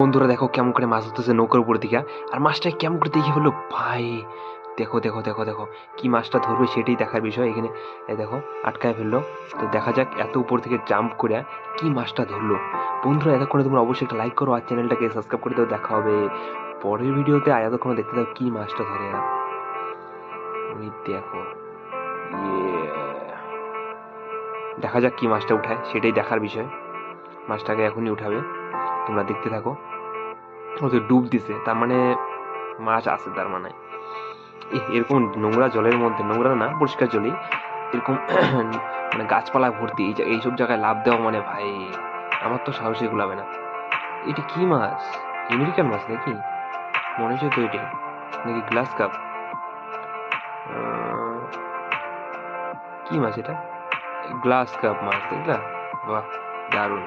বন্ধুরা দেখো কেমন করে মাছ ধরতেছে নৌকার উপর দিকে। আর মাছটা কেমন করে দেখে বললো ভাই, দেখো দেখো দেখো দেখো কি মাছটা ধরবে সেটাই দেখার বিষয় এখানে। এই দেখো আটকায় ফেললো। তো দেখা যাক এত উপর থেকে জাম্প করে কি মাছটা ধরলো। বন্ধুরা এতক্ষণে তোমরা অবশ্যই একটা লাইক করো আর চ্যানেলটাকে সাবস্ক্রাইব করে দাও। দেখা হবে পরের ভিডিওতে। আর এতক্ষণে দেখতে দাও কি মাছটা ধরে এরা। ওই দেখো, ইয়ে, দেখা যাক কি মাছটা উঠায় সেটাই দেখার বিষয়। মাছটাকে এখনই উঠাবে, তোমরা দেখতে থাকো। ও তো ডুব দিছে, তার মানে মাছ আছে তার মানে। এরকম নোংরা জলের মধ্যে, নোংরা না পরিষ্কার জলেই এরকম মানে গাছপালা ভর্তি এইসব জায়গায় লাফ দেওয়া মানে ভাই আমার তো সাহসী কুলাবে না। এটা কি মাছ? আমেরিকান মাছ নাকি মনে হচ্ছে তো এটাই, নাকি গ্লাস কাপ? কি মাছ এটা? গ্লাস কাপ মাছ দেখলা? বাহ, দারুণ।